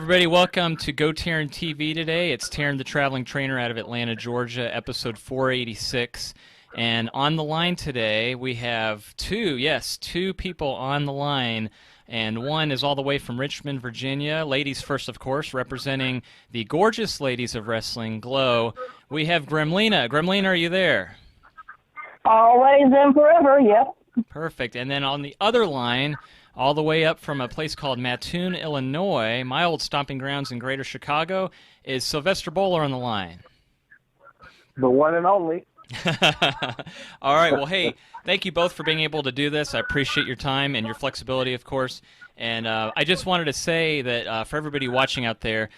everybody. Welcome to GoTarryn TV today. It's Tarryn the Traveling Trainer out of Atlanta, Georgia, episode 486. And on the line today, we have two people on the line. And one is all the way from Richmond, Virginia. Ladies first, of course, representing the gorgeous ladies of wrestling, GLOW. We have Gremlina. Gremlina, are you there? Always and forever, yep. Perfect. And then on the other line, all the way up from a place called Mattoon, Illinois, my old stomping grounds in Greater Chicago, is Sylvester Boler on the line. The one and only. All right. Well, hey, thank you both for being able to do this. I appreciate your time and your flexibility, of course. And I just wanted to say that for everybody watching out there,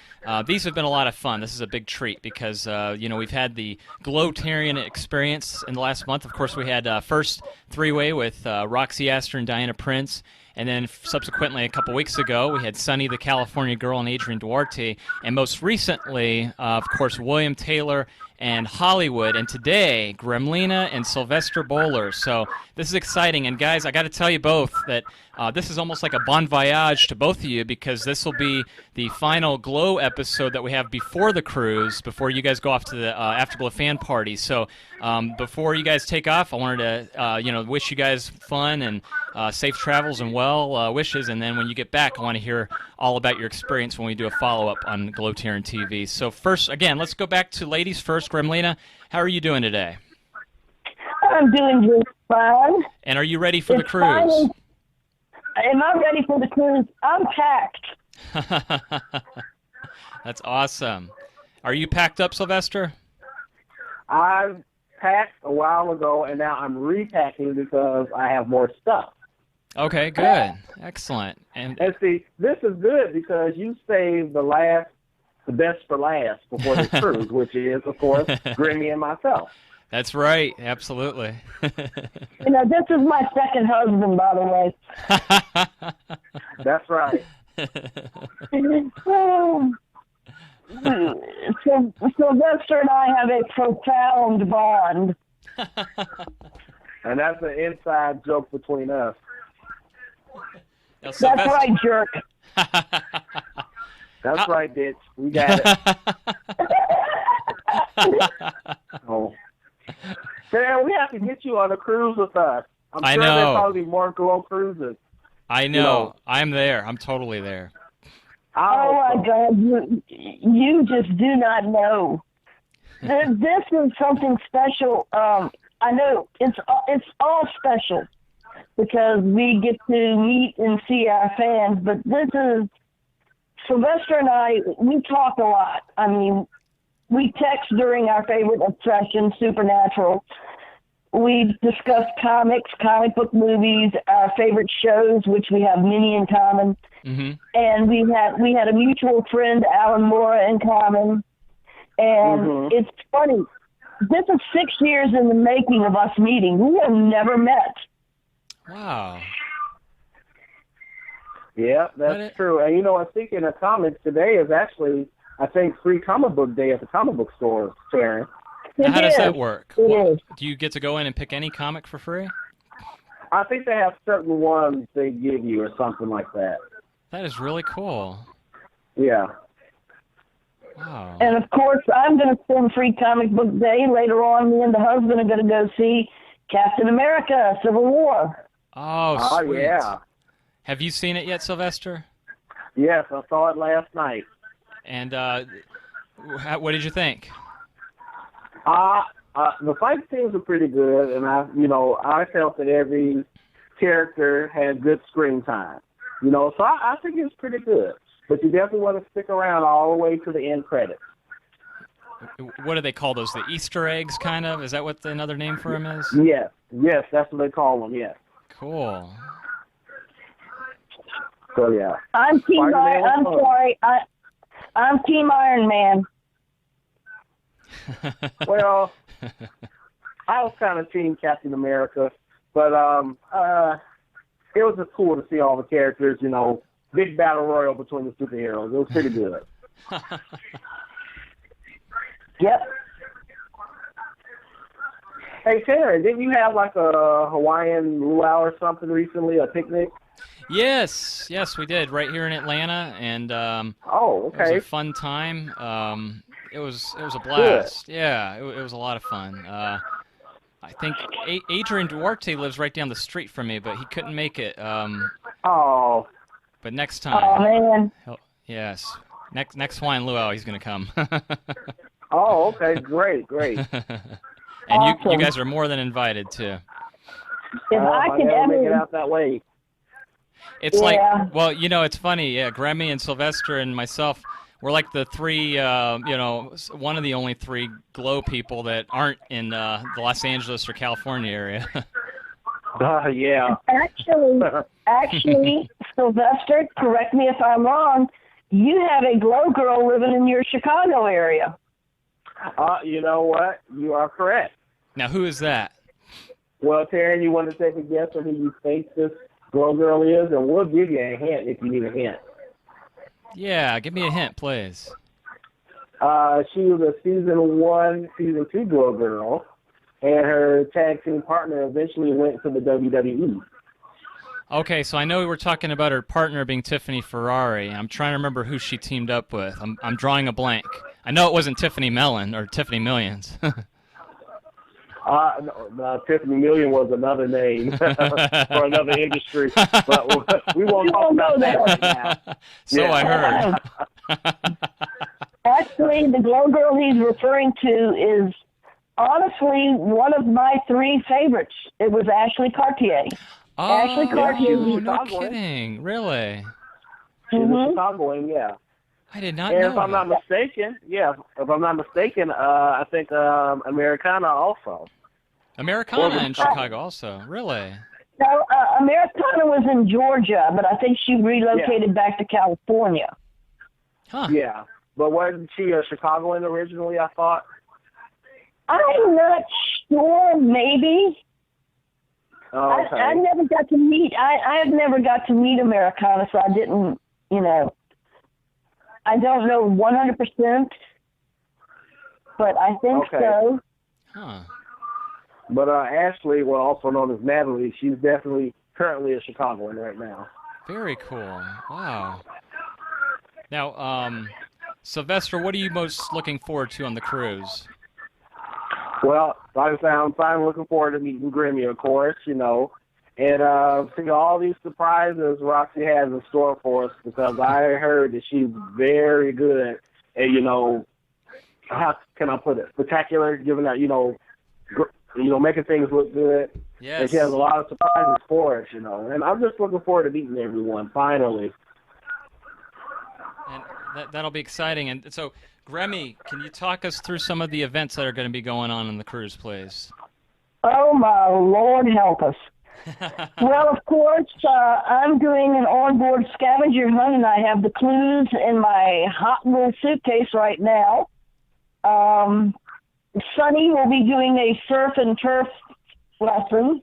these have been a lot of fun. This is a big treat because, we've had the GoTarryn experience in the last month. Of course, we had first three-way with Roxy Astor and Diana Prince. And then subsequently, a couple weeks ago, we had Sunny the California Girl and Adrian Duarte. And most recently, of course, William Taylor and Hollywood. And today, Gremlina and Sylvester Boler. So this is exciting. And guys, I got to tell you both that this is almost like a bon voyage to both of you because this will be the final GLOW episode that we have before the cruise, before you guys go off to the Afterglow fan party. So before you guys take off, I wanted to wish you guys fun and safe travels and well wishes. And then when you get back, I want to hear all about your experience when we do a follow-up on GoTarryn TV. So first, again, let's go back to ladies first. Gremlina, how are you doing today? I'm doing just fine. And are you ready for the cruise? Fine. Am I ready for the cruise? I'm packed. That's awesome. Are you packed up, Sylvester? I packed a while ago, and now I'm repacking because I have more stuff. Okay, good. Excellent. And see, this is good because you saved the best for last before the cruise, which is, of course, Grimmy and myself. That's right. Absolutely. This is my second husband, by the way. That's right. Sylvester and I have a profound bond. And that's an inside joke between us. Now, That's right, jerk. That's right, bitch. We got it. Oh. Sarah, we have to get you on a cruise with us. I'm sure there'll probably be more GLOW cruises. I know. I'm there. I'm totally there. Oh, my God. You just do not know. This is something special. I know it's all special because we get to meet and see our fans, but this is Sylvester and I, we talk a lot. I mean, we text during our favorite obsession, Supernatural. We discuss comics, comic book movies, our favorite shows, which we have many in common. Mm-hmm. And we had a mutual friend, Alan Mora, in common. And It's funny. This is 6 years in the making of us meeting. We have never met. Wow. Yeah, that's true. And speaking of comics, today is actually, I think, free comic book day at the comic book store, Sharon. How does that work? Do you get to go in and pick any comic for free? I think they have certain ones they give you or something like that. That is really cool. Yeah. Wow. And, of course, I'm going to spend free comic book day. Later on, me and the husband are going to go see Captain America, Civil War. Oh, sweet. Yeah. Have you seen it yet, Sylvester? Yes, I saw it last night. And what did you think? The fight scenes were pretty good, and I felt that every character had good screen time. So I think it's pretty good. But you definitely want to stick around all the way to the end credits. What do they call those? The Easter eggs, kind of? Is that what another name for them is? Yes, that's what they call them. Yes. Cool. So yeah. I'm Team Iron Man. Well, I was kind of Team Captain America, but it was just cool to see all the characters. Big battle royal between the superheroes. It was pretty good. Yep. Hey, Tarryn, didn't you have like a Hawaiian luau or something recently, a picnic? Yes, we did right here in Atlanta, and Oh, it was okay. a fun time. It was a Good. blast. Yeah, it was a lot of fun. I think Adrian Duarte lives right down the street from me, but he couldn't make it. Oh, But next Oh time, man. yes, next Hawaiian luau, he's gonna come. oh, okay. Great, great. And you Awesome. guys are more than invited too. If I could gotta make it ever, out that way. It's Yeah. like, well, it's funny. Yeah, Grammy and Sylvester and myself, we're like the three, one of the only three GLOW people that aren't in the Los Angeles or California area. Yeah. actually, Sylvester, correct me if I'm wrong. You have a GLOW girl living in your Chicago area. You know what? You are correct. Now, who is that? Well, Taryn, you want to take a guess on who you think this GLOW girl is, and we'll give you a hint if you need a hint. Yeah, give me a hint, please. She was a season 2 GLOW girl, and her tag team partner eventually went to the WWE. Okay, so I know we were talking about her partner being Tiffany Ferrari. I'm trying to remember who she teamed up with. I'm drawing a blank. I know it wasn't Tiffany Mellon or Tiffany Millions. No, Tiffany Million was another name for another industry, but we won't talk about that right now. So Yeah. I heard. Actually, the GLOW girl he's referring to is honestly one of my three favorites. It was Ashley Cartier. Ashley Cartier. Oh, no Chicagoan. kidding. Really? She's a Mhm. Chicagoan, yeah. I did not And know if I'm not mistaken, I think Americana also. Americana in Chicago also. Really? No, Americana was in Georgia, but I think she relocated back to California. Huh. Yeah, but wasn't she a Chicagoan originally? I thought. I'm not sure. Maybe. Oh, okay. I never got to meet. I have never got to meet Americana, so I didn't. I don't know 100%, but I think Okay. so. Huh. But Ashley, well, also known as Natalie, she's definitely currently a Chicagoan right now. Very cool. Wow. Now, Sylvester, what are you most looking forward to on the cruise? Well, like I say, I'm finally looking forward to meeting Grimmy, of course, and seeing all these surprises Roxy has in store for us, because I heard that she's very good at, how can I put it, spectacular, giving out, making things look good. Yes. And she has a lot of surprises for us, and I'm just looking forward to meeting everyone, finally. And that'll be exciting. And so, Grammy, can you talk us through some of the events that are going to be going on the cruise, please? Oh my Lord, help us! Well, of course, I'm doing an onboard scavenger hunt, and I have the clues in my hot little suitcase right now. Sunny will be doing a surf and turf lesson.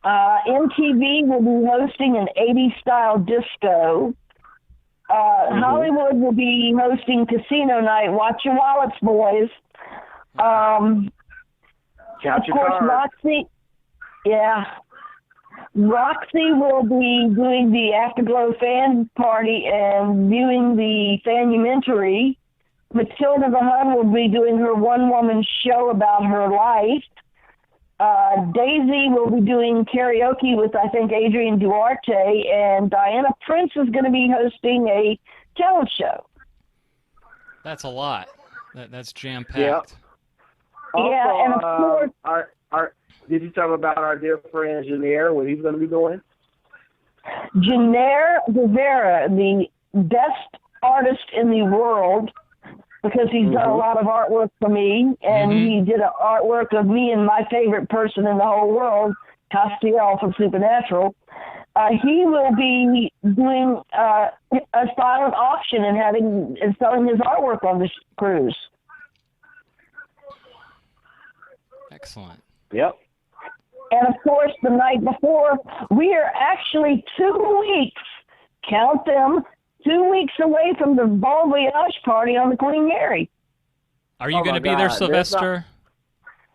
MTV will be hosting an 80s style disco. Hollywood will be hosting casino night. Watch your wallets, boys. Count Of your course, cards. Roxy will be doing the Afterglow fan party and viewing the fanumentary. Matilda the Hun will be doing her one-woman show about her life. Daisy will be doing karaoke with, I think, Adrian Duarte, and Diana Prince is going to be hosting a talent show. That's a lot. That's jam-packed. Yep. Also, Yeah, and of course, did you tell me about our dear friend Janaire, what he's going to be doing? Janaire Rivera, the best artist in the world, because he's done a lot of artwork for me, and he did an artwork of me and my favorite person in the whole world, Castiel from Supernatural. He will be doing a silent auction and selling his artwork on this cruise. Excellent. Yep. And of course, the night before, we are actually 2 weeks, count them, 2 weeks away from the Bon Voyage party on the Queen Mary. Are you Oh, going my to be there, God. Sylvester?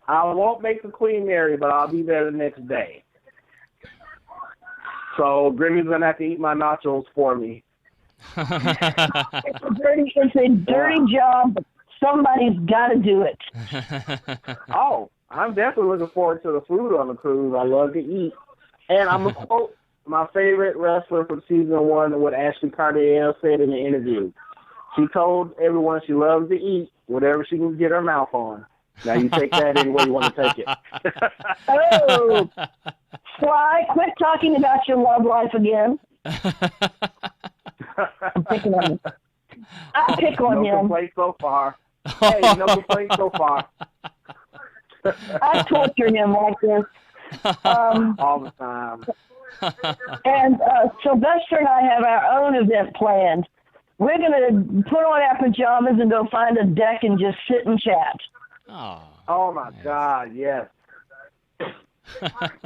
I won't make the Queen Mary, but I'll be there the next day. So Grimmy's gonna have to eat my nachos for me. It's a dirty job, but somebody's got to do it. Oh, I'm definitely looking forward to the food on the cruise. I love to eat. And I'm going to quote my favorite wrestler from season 1, what Ashley Cartier said in the interview. She told everyone she loves to eat whatever she can get her mouth on. Now you take that any way you want to take it. Oh, Sly, quit talking about your love life again. I'm picking on you. I pick on No him. complaints so far. Hey, no complaints so far. I torture him like this. All the time. And Sylvester and I have our own event planned. We're going to put on our pajamas and go find a deck and just sit and chat. Oh my God, yes.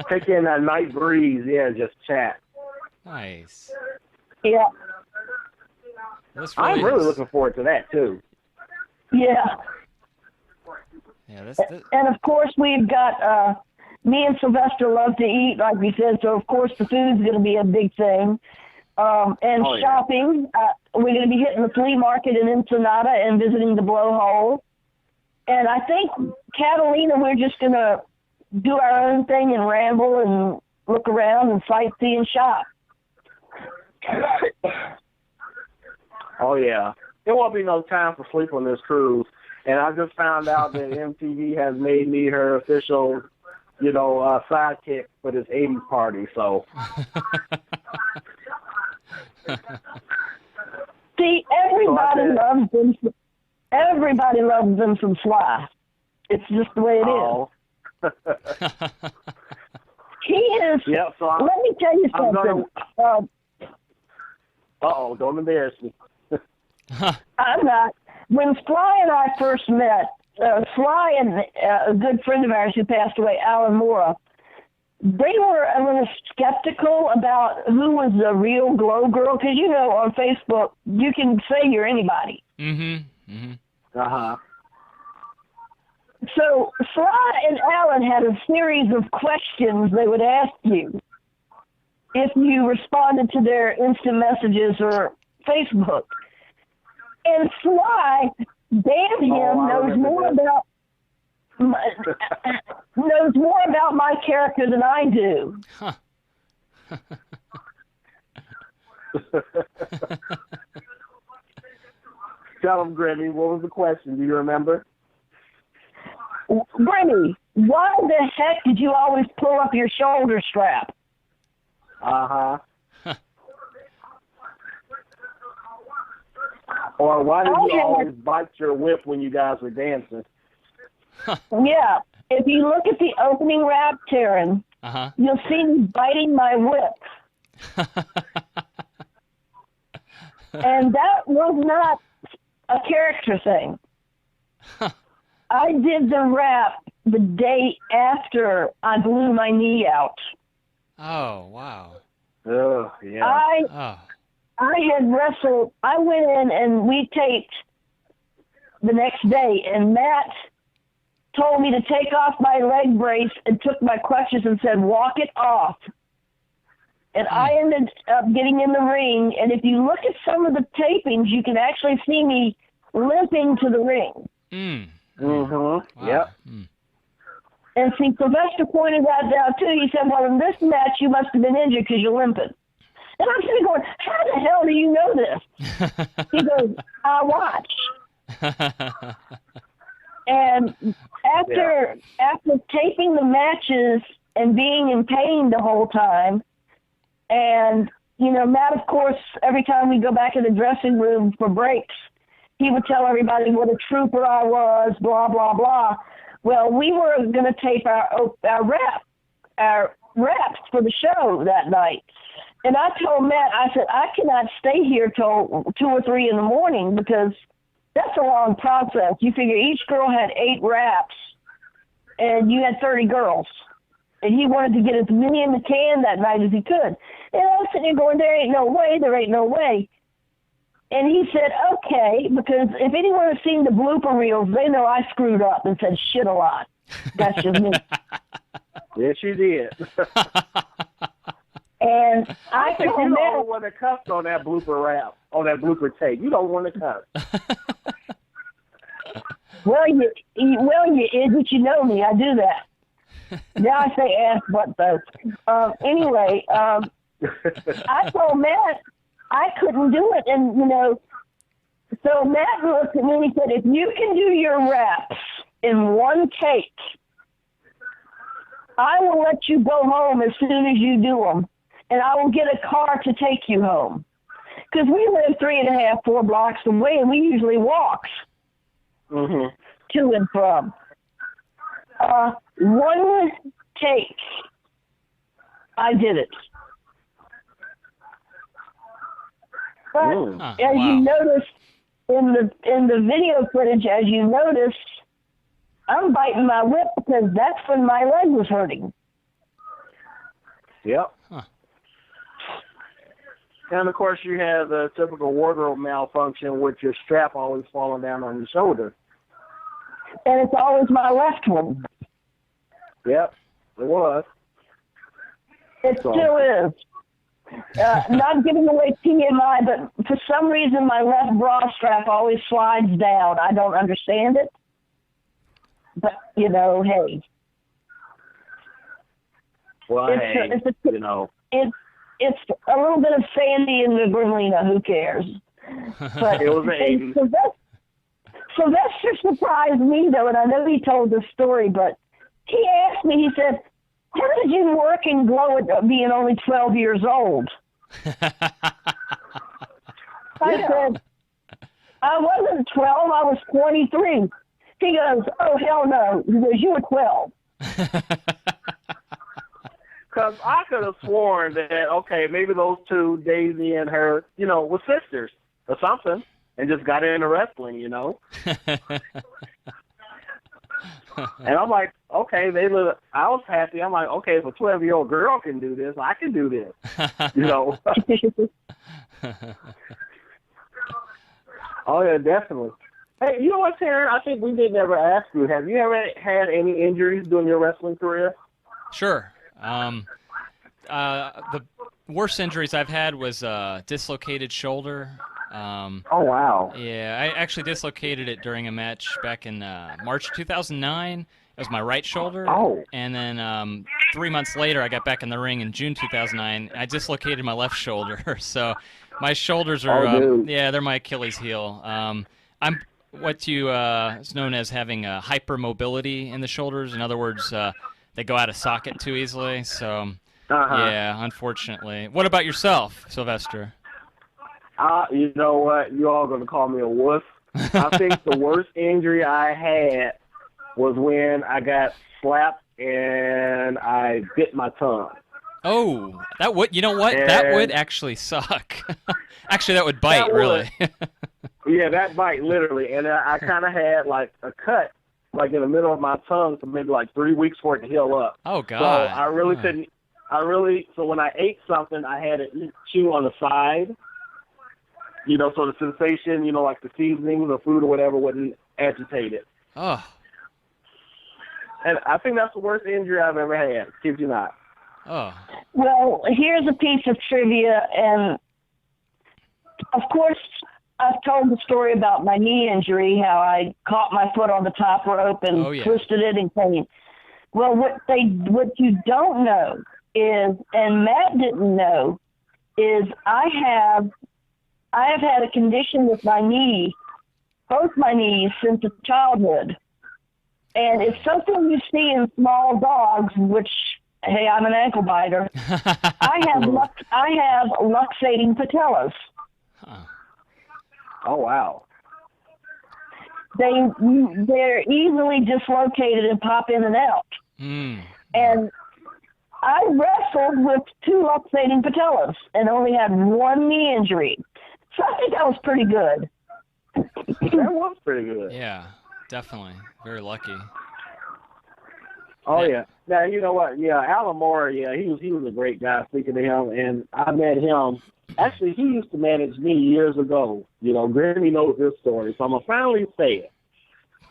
Take in that night breeze, yeah, just chat. Nice. Yeah. I'm really looking forward to that, too. Yeah. Yeah, and of course, we've got, me and Sylvester love to eat, like we said, so of course the food's going to be a big thing. And shopping, we're going to be hitting the flea market in Ensenada and visiting the blowhole. And I think, Catalina, we're just going to do our own thing and ramble and look around and sightsee and shop. Oh, yeah. There won't be no time for sleep on this cruise. And I just found out that MTV has made me her official, sidekick for this 80s party, so. See, everybody loves them. Everybody loves them some Sly. It's just the way it is. He is. Yep, so let me tell you something. Don't embarrass me. I'm not. When Sly and I first met, Sly and a good friend of ours who passed away, Alan Mora, they were a little skeptical about who was the real Glow girl, because, on Facebook, you can say you're anybody. Mm-hmm. Mm-hmm. Uh-huh. So Sly and Alan had a series of questions they would ask you if you responded to their instant messages or Facebook. And Sly, damn him, knows more about my character than I do. Huh. Tell him, Grimmy, what was the question? Do you remember? Grimmy, why the heck did you always pull up your shoulder strap? Uh-huh. Or why did you always bite your whip when you guys were dancing? Yeah. If you look at the opening rap, Tarryn, you'll see me biting my whip. And that was not a character thing. I did the rap the day after I blew my knee out. Oh, wow. Oh, yeah. I had wrestled. I went in and we taped the next day, and Matt told me to take off my leg brace and took my crutches and said, walk it off. And I ended up getting in the ring, and if you look at some of the tapings, you can actually see me limping to the ring. Mm-hmm. Wow. Yep. And see, Sylvester pointed that out, too. He said, well, in this match, you must have been injured because you're limping. And I'm sitting going, how the hell do you know this? He goes, I watch. And after taping the matches and being in pain the whole time, and, Matt, of course, every time we go back in the dressing room for breaks, he would tell everybody what a trooper I was, blah, blah, blah. Well, we were going to tape our raps for the show that night. And I told Matt, I said, I cannot stay here till 2 or 3 in the morning because that's a long process. You figure each girl had 8 raps, and you had 30 girls. And he wanted to get as many in the can that night as he could. And I was sitting there going, there ain't no way. And he said, okay, because if anyone has seen the blooper reels, they know I screwed up and said shit a lot. That's just me. Yes, you did. And I think told you Matt, don't want to cuss on that blooper rap, on that blooper tape. You don't want to cuss. well, you idiot, you know me. I do that. Now I say ass butt though. Anyway, I told Matt I couldn't do it, and so Matt looked at me and he said, "If you can do your reps in one take, I will let you go home as soon as you do them, and I will get a car to take you home." Because we live 3.5, 4 blocks away, and we usually walk to and from. One take, I did it. But as you noticed in the video footage, as you noticed, I'm biting my lip because that's when my leg was hurting. Yep. Huh. And of course, you have the typical wardrobe malfunction with your strap always falling down on your shoulder. And it's always my left one. Yep, it was. It still is. Not giving away TMI, but for some reason my left bra strap always slides down. I don't understand it. But, hey. Well, It's a little bit of Sandy in the Gremlina. Who cares? But it was an 80s. Sylvester surprised me, though, and I know he told the story, but he asked me, he said, "How did you work in GLOW at being only 12 years old?" I said, "I wasn't 12, I was 23. He goes, "Oh, hell no." He goes, "You were 12. Because I could have sworn that, okay, maybe those two, Daisy and her, were sisters or something, and just got into wrestling, And I'm like, okay, I was happy. I'm like, okay, if a 12-year-old girl can do this, I can do this, Oh, yeah, definitely. Hey, you know what, Tarryn? I think we did never ask you. Have you ever had any injuries during your wrestling career? Sure. The worst injuries I've had was dislocated shoulder. Oh, wow. Yeah, I actually dislocated it during a match back in March 2009. It was my right shoulder. Oh. And then 3 months later, I got back in the ring in June 2009. I dislocated my left shoulder. So my shoulders are, they're my Achilles heel. I'm what is known as having hypermobility in the shoulders. In other words, they go out of socket too easily. So, yeah, unfortunately. What about yourself, Sylvester? You know what? You all going to call me a wuss. I think the worst injury I had was when I got slapped and I bit my tongue. Oh, that would, you know what? That would actually suck. Actually, that would bite, really. Yeah, that bite, literally. And I kind of had, like, a cut, like, in the middle of my tongue for maybe, like, 3 weeks for it to heal up. Oh, God. So I really couldn't, so when I ate something, I had to chew on the side. So the sensation, like the seasonings or food or whatever wouldn't agitate it. Oh. And I think that's the worst injury I've ever had. Kid you not. Oh. Well, here's a piece of trivia, and of course, I've told the story about my knee injury, how I caught my foot on the top rope and twisted it and came. Well, what you don't know is, and Matt didn't know, is I have had a condition with my knee, both my knees, since childhood. And it's something you see in small dogs, which, hey, I'm an ankle biter. I have luxating patellas. Huh. Oh, wow. They're easily dislocated and pop in and out. Mm. And I wrestled with 2 luxating patellas and only had 1 knee injury. So I think that was pretty good. That was pretty good. Yeah, definitely. Very lucky. Oh, yeah. Now, you know what? Yeah, Alan Moore, he was a great guy, speaking to him, and I met him. Actually, he used to manage me years ago. Granny knows this story, so I'm going to finally say it.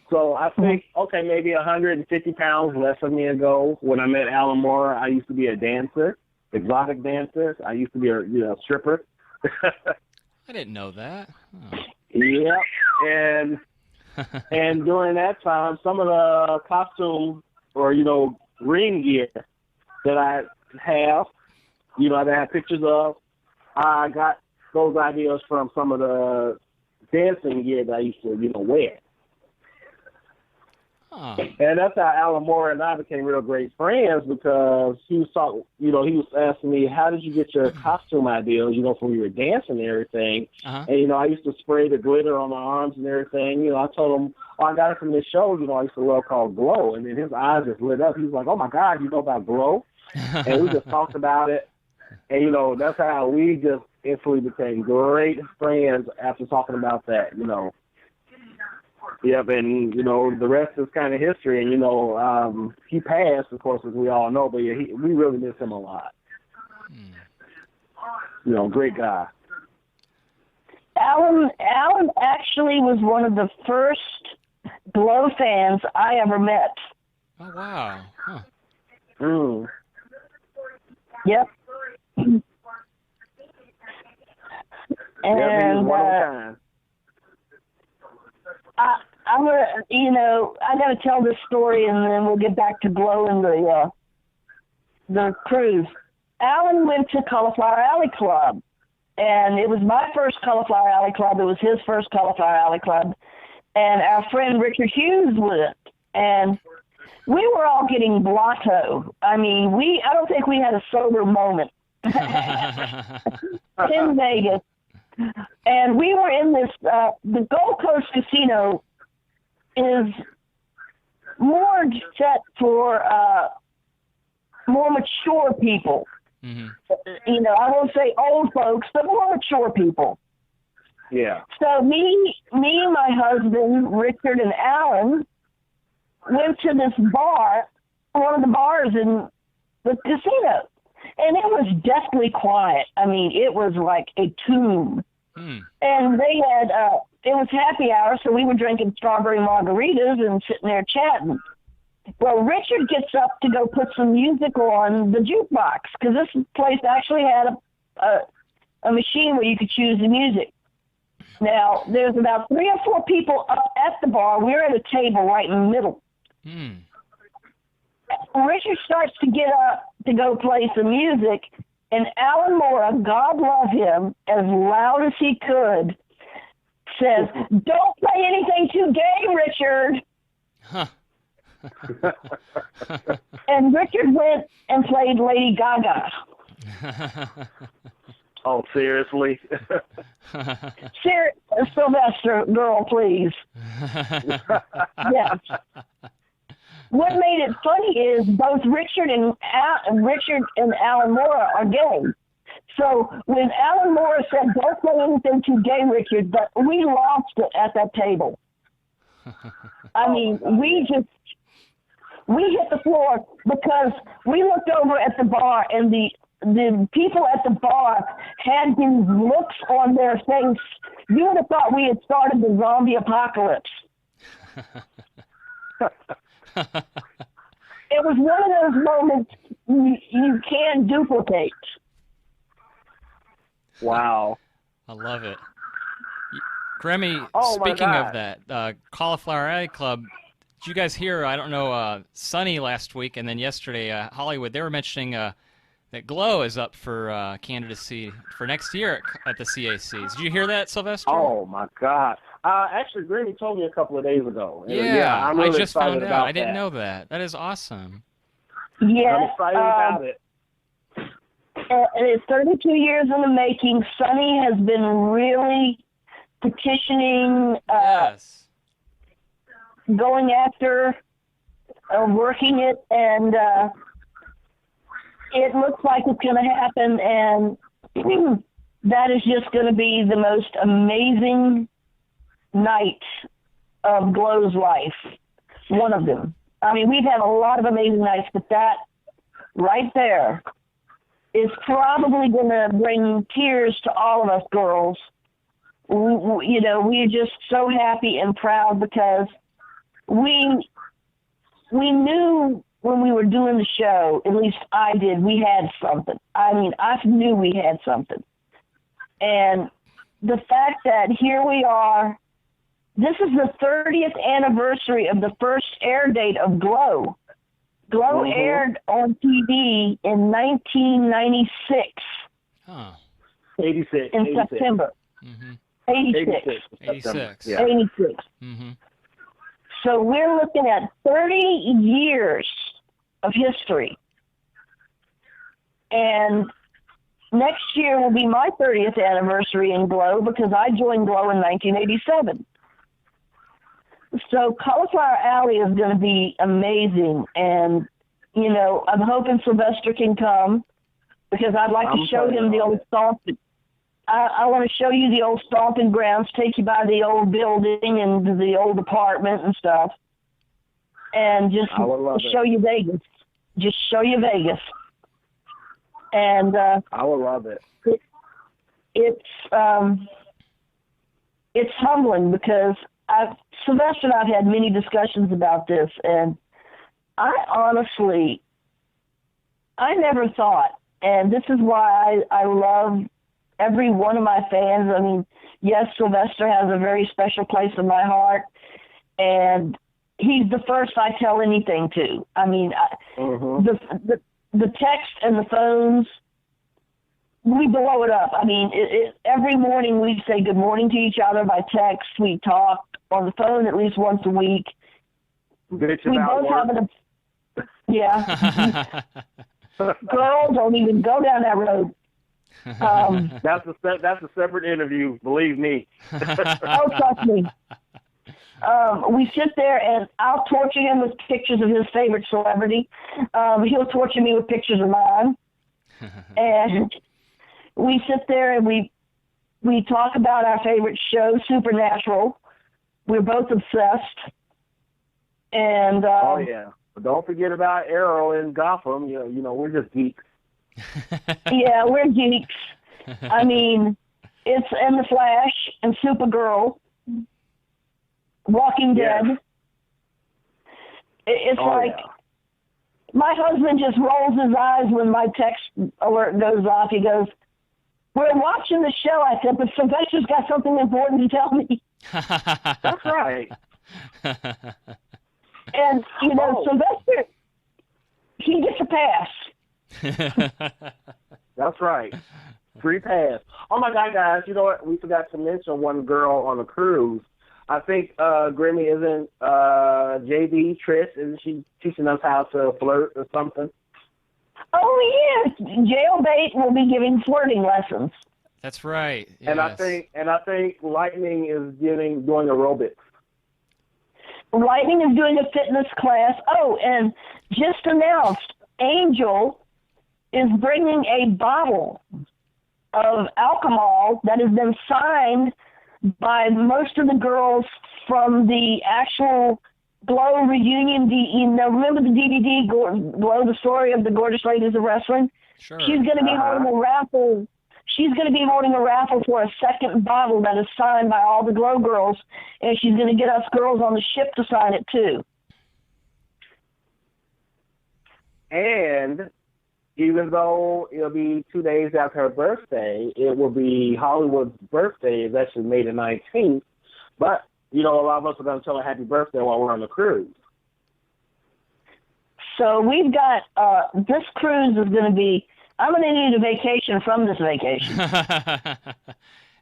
So I think, okay, maybe 150 pounds less of me ago. When I met Alan Moore, I used to be a dancer, exotic dancer. I used to be a stripper. I didn't know that. Oh. Yeah, and during that time, some of the costume or ring gear that I have, that I have pictures of, I got those ideas from some of the dancing gear that I used to wear. Huh. And that's how Alan Moore and I became real great friends, because he was asking me, how did you get your costume ideas, from your dancing and everything. Uh-huh. And, I used to spray the glitter on my arms and everything. I told him, I got it from this show, I used to love called GLOW. And then his eyes just lit up. He was like, oh, my God, you know about GLOW? And we just talked about it. And, that's how we just instantly became great friends after talking about that, Yep, and, the rest is kind of history. And, he passed, of course, as we all know, but yeah, we really miss him a lot. Great guy. Alan actually was one of the first GLOW fans I ever met. Oh, wow. Huh. Mm. Yep. And, yeah, he's one of a kind. I'm gonna, I gotta tell this story, and then we'll get back to GLOW and the cruise. Alan went to Cauliflower Alley Club, and it was my first Cauliflower Alley Club. It was his first Cauliflower Alley Club, and our friend Richard Hughes went, and we were all getting blotto. I mean, I don't think we had a sober moment in Vegas. And we were in this, the Gold Coast Casino is more set for more mature people. Mm-hmm. I won't say old folks, but more mature people. Yeah. So me and my husband, Richard and Alan, went to this bar, one of the bars in the casino. And it was deathly quiet. I mean, it was like a tomb. And they had, it was happy hour, so we were drinking strawberry margaritas and sitting there chatting. Well, Richard gets up to go put some music on the jukebox, because this place actually had a machine where you could choose the music. Now, there's about 3 or 4 people up at the bar. We're at a table right in the middle. Richard starts to get up to go play some music, and Alan Moore, God love him, as loud as he could, says, "Don't play anything too gay, Richard." Huh. And Richard went and played Lady Gaga. Oh, seriously? Sylvester, girl, please. Yes. What made it funny is both Richard and Alan Moore are gay. So when Alan Moore said, "Don't play anything too gay, Richard," but we lost it at that table. I mean, we hit the floor, because we looked over at the bar, and the people at the bar had these looks on their face. You would have thought we had started the zombie apocalypse. It was one of those moments you can't duplicate. Wow. I love it. Grammy, Oh, speaking of that, Cauliflower Alley Club, did you guys hear, I don't know, Sunny last week, and then yesterday, Hollywood, they were mentioning that GLOW is up for candidacy for next year at the CACs. Did you hear that, Sylvester? Oh, my God. Actually, Granny told me a couple of days ago. Yeah, I'm really I just found out. I didn't that. know that. That is awesome. Yes, I'm excited about it. It's 32 years in the making. Sonny has been really petitioning, Yes. going after, working it, and it looks like it's going to happen, and that is just going to be the most amazing night of GLOW's life. One of them. I mean, we've had a lot of amazing nights, but that right there is probably going to bring tears to all of us girls. We're just so happy and proud, because we knew when we were doing the show, at least I did, we had something. I mean, I knew we had something. And the fact that here we are, this is the 30th anniversary of the first air date of GLOW. GLOW aired on TV in 1996. Huh. 86. In 86. September. Mm-hmm. 86. 86. Yeah. 86. Mm-hmm. So we're looking at 30 years of history. And next year will be my 30th anniversary in GLOW because I joined GLOW in 1987. So Cauliflower Alley is going to be amazing. And, you know, I'm hoping Sylvester can come because I'd like to show him the old stomping. I want to show you the old stomping grounds, take you by the old building and the old apartment and stuff. And just show you Vegas. Just show you Vegas. And I would love it. It's humbling because Sylvester and I've had many discussions about this, and I never thought, and this is why I love every one of my fans. I mean, yes, Sylvester has a very special place in my heart, and he's the first I tell anything to. I mean, the text and the phones, we blow it up. I mean, every morning we say good morning to each other by text. We talk on the phone at least once a week. Bitch We about both work. have yeah. Girl, don't even go down that road. That's a separate interview. Believe me. Oh, trust me. We sit there and I'll torture him with pictures of his favorite celebrity. He'll torture me with pictures of mine. And we sit there and we talk about our favorite show, Supernatural. We're both obsessed. And oh yeah. But don't forget about Arrow in Gotham. You know, we're just geeks. Yeah, we're geeks. I mean, it's and The Flash and Supergirl, Walking Dead. Yeah. It's like my husband just rolls his eyes when my text alert goes off. He goes, "We're watching the show." I said, "But Sylvester's got something important to tell me." That's right. And, you know, Sylvester, he gets a pass. That's right. Free pass. Oh, my God, guys. You know what? We forgot to mention one girl on the cruise. I think Grimmy isn't JB, Trish, isn't she teaching us how to flirt or something? Oh, yes. Jailbait will be giving flirting lessons. That's right. Yes. And I think Lightning is doing aerobics. Lightning is doing a fitness class. Oh, and just announced, Angel is bringing a bottle of alcohol that has been signed by most of the girls from the actual GLOW reunion. Remember the DVD, GLOW, the story of the Gorgeous Ladies of Wrestling? Sure. She's going to be holding a raffle. She's going to be holding a raffle for a second bottle that is signed by all the GLOW girls, and she's going to get us girls on the ship to sign it too. And even though it'll be 2 days after her birthday, it will be Hollywood's birthday. It's actually May the 19th. But, you know, a lot of us are going to tell her happy birthday while we're on the cruise. So we've got, this cruise is going to be, I'm going to need a vacation from this vacation.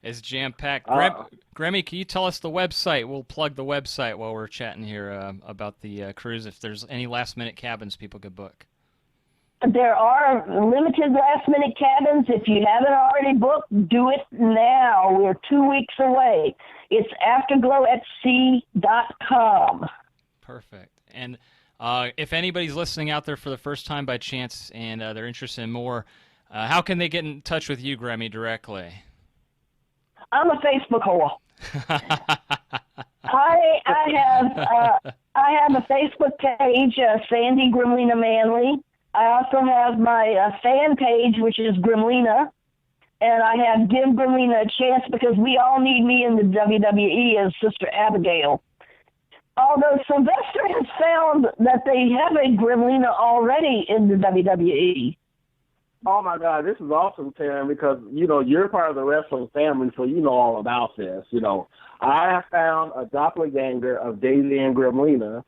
It's jam-packed. Grammy, can you tell us the website? We'll plug the website while we're chatting here about the cruise, if there's any last-minute cabins people could book. There are limited last-minute cabins. If you haven't already booked, do it now. We're 2 weeks away. It's afterglowatsea.com. Perfect. And if anybody's listening out there for the first time by chance and they're interested in more, how can they get in touch with you, Grammy, directly? I'm a Facebook whore. I have a Facebook page, Sandy Gremlina Manley. I also have my fan page, which is Gremlina, and I have Give Gremlina a Chance because we all need me in the WWE as Sister Abigail. although Sylvester has found that they have a Gremlina already in the WWE. Oh my God, this is awesome, Tarryn, because you're part of the wrestling family, so you know all about this. I have found a doppelganger of Daisy and Gremlina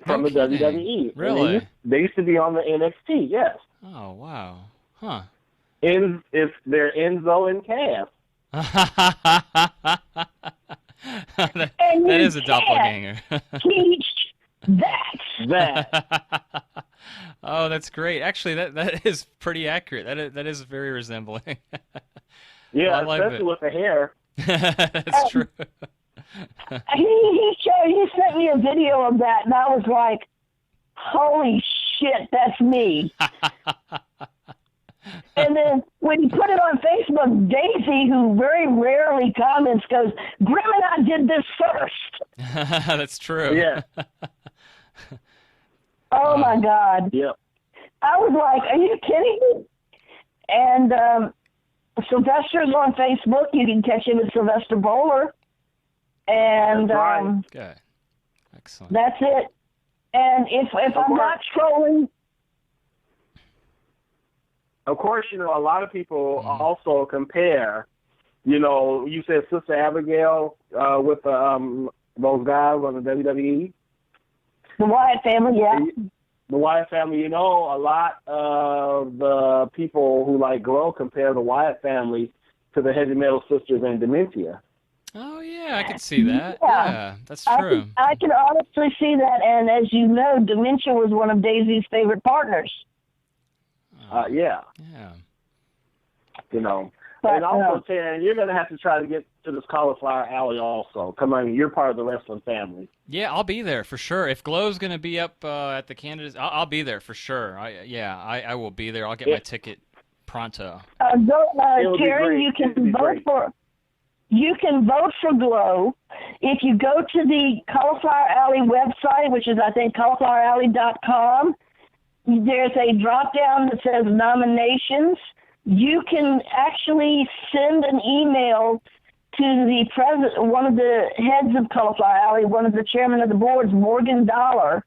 from the WWE. Really? They used to be on the NXT. Yes. Oh wow. Huh. If they're Enzo and Cass. that is a doppelganger. Teach that. Oh, that's great. Actually, that is pretty accurate. That is very resembling. Yeah, I like especially it. with the hair. That's true. He sent me a video of that, and I was like, holy shit, that's me. And then when he put it on Facebook, Daisy, who very rarely comments, goes, Grim and I did this first. That's true. Yeah. Oh, my God. Yep. I was like, are you kidding me? And Sylvester's on Facebook. You can catch him at Sylvester Boler. And That's right. Good. Excellent. that's it. And if I'm not trolling... Of course, a lot of people also compare, you said Sister Abigail with those guys on the WWE. The Wyatt family, yeah. The Wyatt family, a lot of the people who like GLOW compare the Wyatt family to the Heavy Metal Sisters and Dementia. Oh, yeah, I can see that. Yeah, that's true. I can honestly see that, and as you know, Dementia was one of Daisy's favorite partners. Yeah. Yeah. But, and also, Taryn, you're going to have to try to get to this Cauliflower Alley also. Come on, you're part of the wrestling family. Yeah, I'll be there for sure. If GLOW's going to be up at the candidates, I'll be there for sure. I will be there. I'll get my ticket pronto. Taryn, you can vote for... You can vote for GLOW if you go to the Cauliflower Alley website, which is, I think, caulifloweralley.com. There's a drop-down that says nominations. You can actually send an email to the president, one of the heads of Cauliflower Alley, one of the chairman of the boards, Morgan Dollar.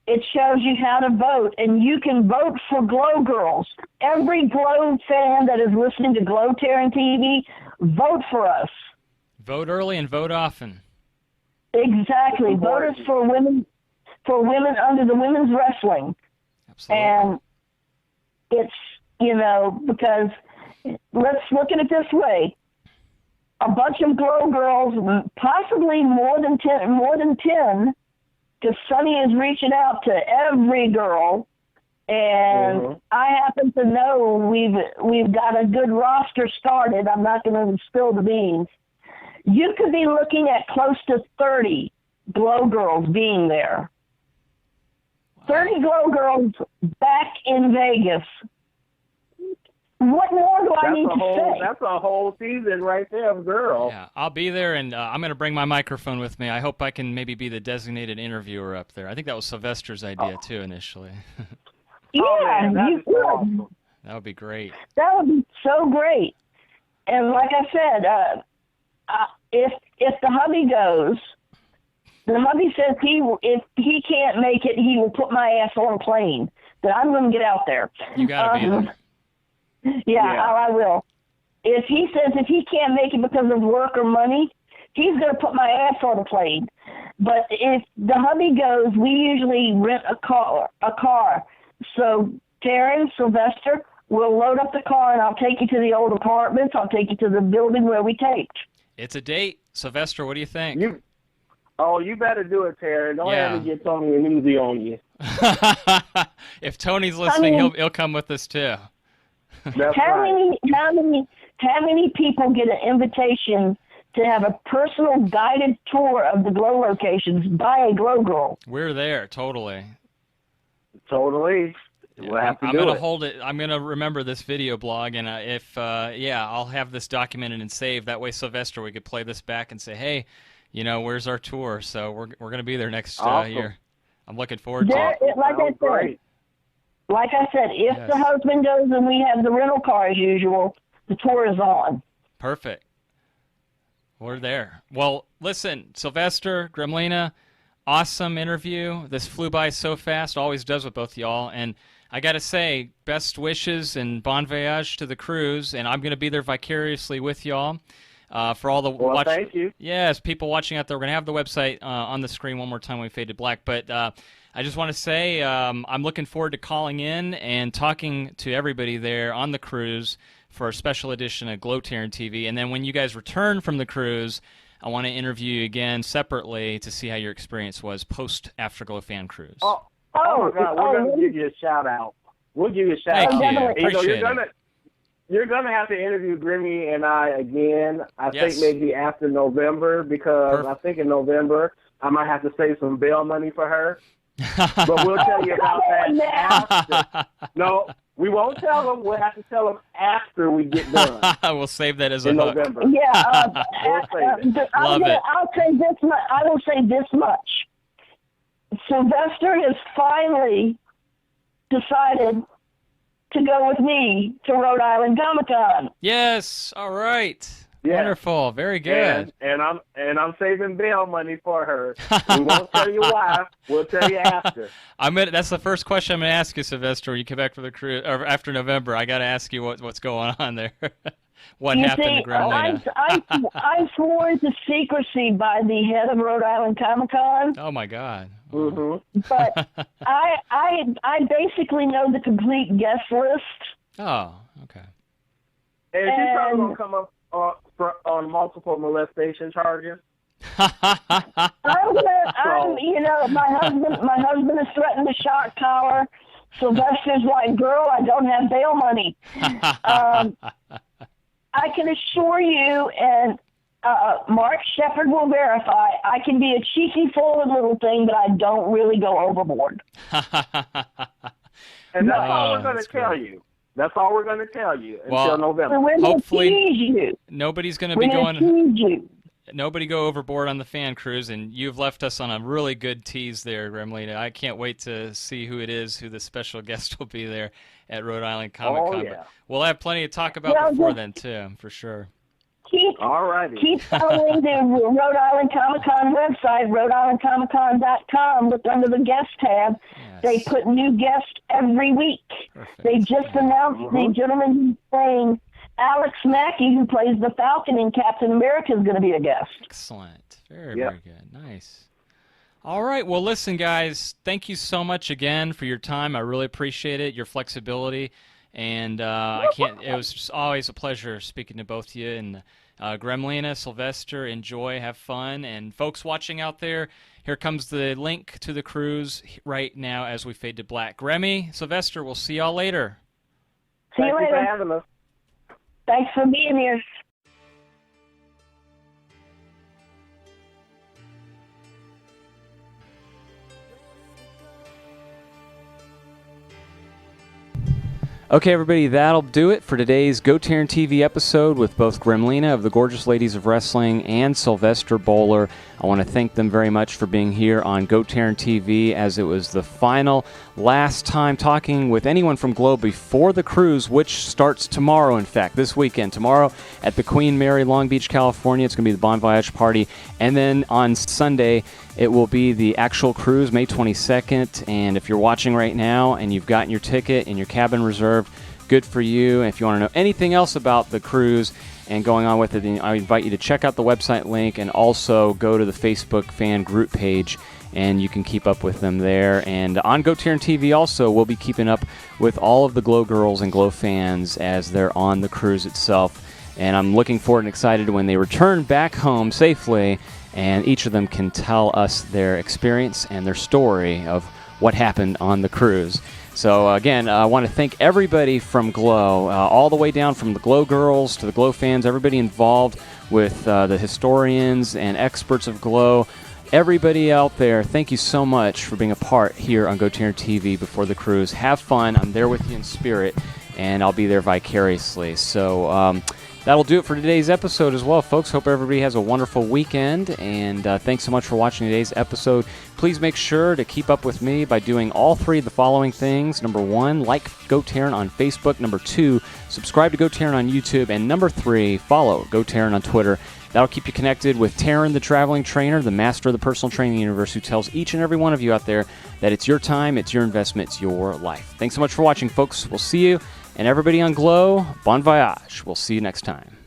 It shows you how to vote, and you can vote for GLOW Girls. Every GLOW fan that is listening to GoTarryn TV, vote for us. Vote early and vote often. Exactly. Vote us for women under the women's wrestling. Absolutely. And it's, because let's look at it this way. A bunch of GLOW girls, possibly more than 10, because Sonny is reaching out to every girl, and I happen to know we've got a good roster started. I'm not going to spill the beans. You could be looking at close to 30 GLOW girls being there. 30 GLOW girls back in Vegas. What more do I need to say? That's a whole season right there of girls. Yeah, I'll be there, and I'm going to bring my microphone with me. I hope I can maybe be the designated interviewer up there. I think that was Sylvester's idea, too, initially. Yeah, you could. Awesome. That would be great. That would be so great. And like I said, if the hubby goes, the hubby says if he can't make it, he will put my ass on a plane. That I'm going to get out there. You got to be there. Yeah, I will. If he says if he can't make it because of work or money, he's going to put my ass on a plane. But if the hubby goes, we usually rent a car. So Tarryn, Sylvester, we'll load up the car, and I'll take you to the old apartments. I'll take you to the building where we taped. It's a date. Sylvester, what do you think? You better do it, Tarryn. Don't have me get Tony and Newsy on you. If Tony's listening, he'll come with us, too. That's How many people get an invitation to have a personal guided tour of the GLOW locations by a GLOW girl? We're there, totally. Totally. We'll have to I'm do gonna it. hold it. I'm gonna remember this video blog, and I'll have this documented and saved. That way, Sylvester, we could play this back and say, hey, where's our tour? So we're gonna be there next year. I'm looking forward to it. Like I said, if the husband goes and we have the rental car as usual, the tour is on. Perfect. We're there. Well, listen, Sylvester, Gremlina, awesome interview. This flew by so fast, always does with both y'all. And I got to say, best wishes and bon voyage to the cruise. And I'm going to be there vicariously with y'all. For all the thank you. Yes, people watching out there, we're going to have the website on the screen one more time when we fade to black. But I just want to say I'm looking forward to calling in and talking to everybody there on the cruise for a special edition of GoTarryn TV. And then when you guys return from the cruise, I want to interview you again separately to see how your experience was post-Afterglow Fan Cruise. Oh my God, we're going to give you a shout-out. We'll give you a shout-out. Thank you. Appreciate it. You're going to have to interview Grimmy and I again, I Yes. think maybe after November, because I think in November I might have to save some bail money for her. But we'll tell you about that after. No, we won't tell them. We'll have to tell them after we get done. We'll save that as a in hook. November. Yeah, We'll save it. Love it. I'll say this much. I will say this much. Sylvester has finally decided to go with me to Rhode Island Comic-Con. Yes. All right. Yeah. Wonderful. Very good. And I'm saving bail money for her. We won't tell you why. We'll tell you after. That's the first question I'm going to ask you, Sylvester, when you come back for the cruise, or after November. I got to ask you what's going on there. What happened to Gremlina? I swore to secrecy by the head of Rhode Island Comic-Con. Oh my God. Mm-hmm. But I basically know the complete guest list. Oh, okay. And she's probably going to come up on multiple molestation charges. My husband has threatened to shock collar. Sylvester's like, girl, I don't have bail money. I can assure you, and Mark Shepard will verify, I can be a cheeky, forward little thing, but I don't really go overboard. And that's all we're going to tell you. That's all we're going to tell you until November. So we're Hopefully, gonna tease you. nobody's going to We're be gonna going. tease you. Nobody go overboard on the fan cruise, and you've left us on a really good tease there, Gremlina. I can't wait to see who it is, who the special guest will be there at Rhode Island Comic-Con. Oh, yeah. But we'll have plenty to talk about before then, too, for sure. Keep Alrighty. following the Rhode Island Comic-Con website, rhodeislandcomiccon.com. Look under the guest tab. Yes. They put new guests every week. Perfect. They just announced the gentleman who's playing Alex Mackey, who plays the Falcon in Captain America, is going to be a guest. Excellent. Very good. Nice. All right. Well, listen, guys, thank you so much again for your time. I really appreciate it, your flexibility. And it was just always a pleasure speaking to both of you. And Gremlina, Sylvester, enjoy, have fun. And folks watching out there, here comes the link to the cruise right now as we fade to black. Gremmy, Sylvester, we'll see y'all later. See you Thank you for later. having us. Thanks for being here. Okay, everybody, that'll do it for today's GoTarryn TV episode with both Gremlina of the Gorgeous Ladies of Wrestling and Sylvester Boler. I want to thank them very much for being here on GoTarryn TV, as it was the last time talking with anyone from GLOW before the cruise, which starts tomorrow, in fact, this weekend. Tomorrow at the Queen Mary, Long Beach, California. It's going to be the Bon Voyage party. And then on Sunday, it will be the actual cruise, May 22nd. And if you're watching right now and you've gotten your ticket and your cabin reserved, good for you. And if you want to know anything else about the cruise and going on with it, then I invite you to check out the website link and also go to the Facebook fan group page, and you can keep up with them there. And on GoTarryn TV also, we'll be keeping up with all of the GLOW girls and GLOW fans as they're on the cruise itself. And I'm looking forward and excited when they return back home safely, and each of them can tell us their experience and their story of what happened on the cruise. So again, I want to thank everybody from GLOW, all the way down from the GLOW girls to the GLOW fans, everybody involved with the historians and experts of GLOW. Everybody out there, thank you so much for being a part here on GoTarryn TV before the cruise. Have fun. I'm there with you in spirit, and I'll be there vicariously. So That'll do it for today's episode as well, folks. Hope everybody has a wonderful weekend, and thanks so much for watching today's episode. Please make sure to keep up with me by doing all three of the following things. Number 1, like GoTarryn on Facebook. Number 2, subscribe to GoTarryn on YouTube. And number 3, follow GoTarryn on Twitter. That'll keep you connected with Tarryn the Traveling Trainer, the master of the personal training universe, who tells each and every one of you out there that it's your time, it's your investment, it's your life. Thanks so much for watching, folks. We'll see you. And everybody on GLOW, bon voyage. We'll see you next time.